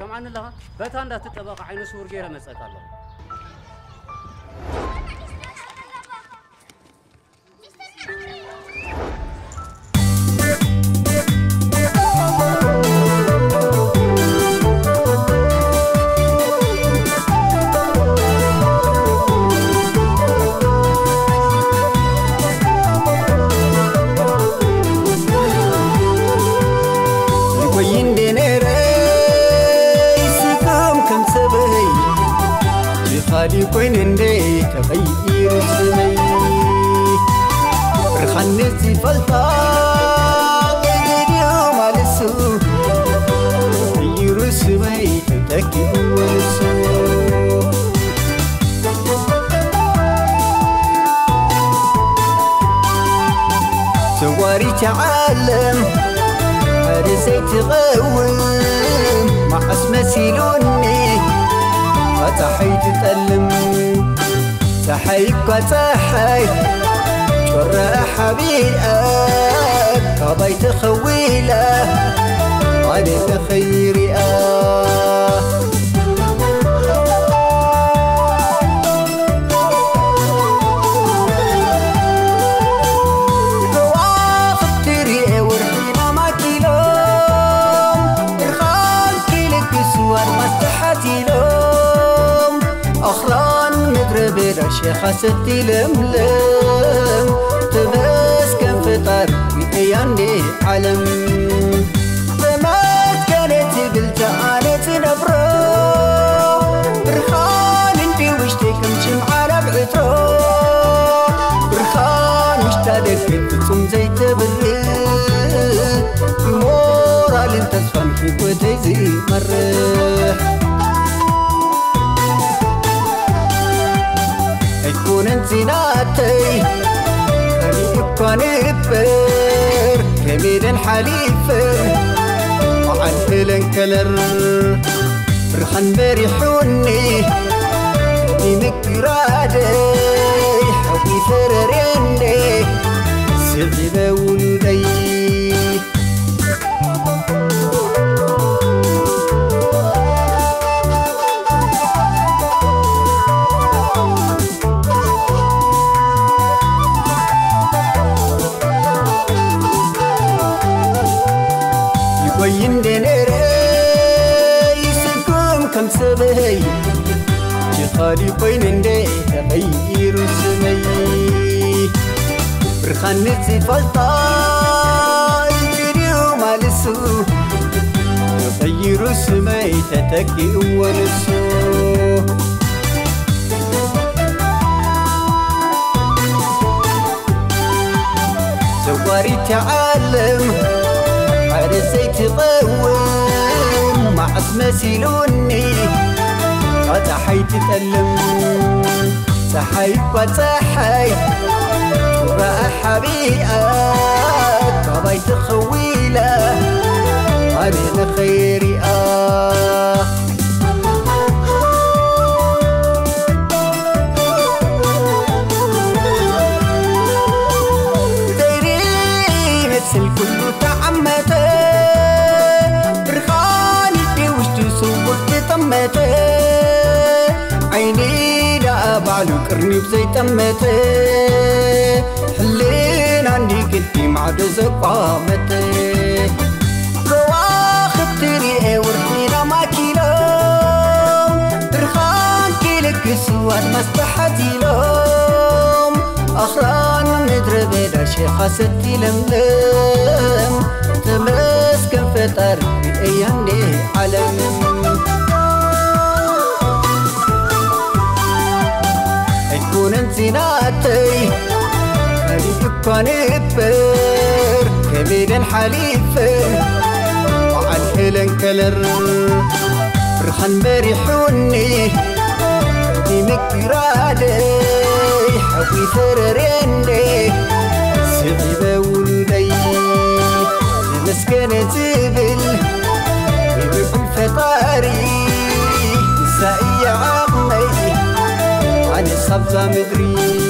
سمعنا لها بتان دا تطبق عين سور غير مسأت الله خالي كوين اندي تغيير سمي رخنتي فلطاق اليوم على السوق تغيير سمي تتكي والسوق سواري تعلم هرسي تغوم مع اسم سيلوني تحي تتألم تحيك وتحي شر حبيئك كبي تخويله غادي تخيري واختري ورحينا ما كيلوم رخان كيلك سوار مستحتي لوم أخران مدر بلا شيخة ستي لملم تمسكن فطر بأياني علم فمات كانت بالتعانت نبرو برخان انتي وشتكم شمعة بعطرو برخان اشتادك بتسم زي تبري مورال انت صفن حكوتي زي مرح يكون انتناتي خليك نبر كميل حليفر وعن فلن كلر برخن بريحوني بمكرادي حبي فرريني سيدي بولدي وين دنيري يسكم كم سبهي جخالي وين اندي تغيير سمي برخانتي فلطا الفيديو مال السوق تغيير سمي تتكي اول السوق زواري تعلم عرسي تقوم مع اسم سيلوني تحي تتألم تحيك وتحي شراء حبيئك كبي تخويله علينا خيري الكل تعمته برخاني دي وشتي صوبك طمته عيني لا بعلو قرني بزي طمته حلين عندي كنتي مع زقامته كواخب تريقي ورحينا ما كيلوم برخان كيلك سواد مستحتي لوم أخران مدر بلا شيخة ستي لملم تمسكن فطر بأياني علم يكون انتناتي خليك نبر كميل حليفر وعن هلن كلر برخن بريحوني بمكرادي حبي فرريني سيدي بولدي مسكنة زبل بيبقى الفطاري نسائي عمي عن الصبزة مدري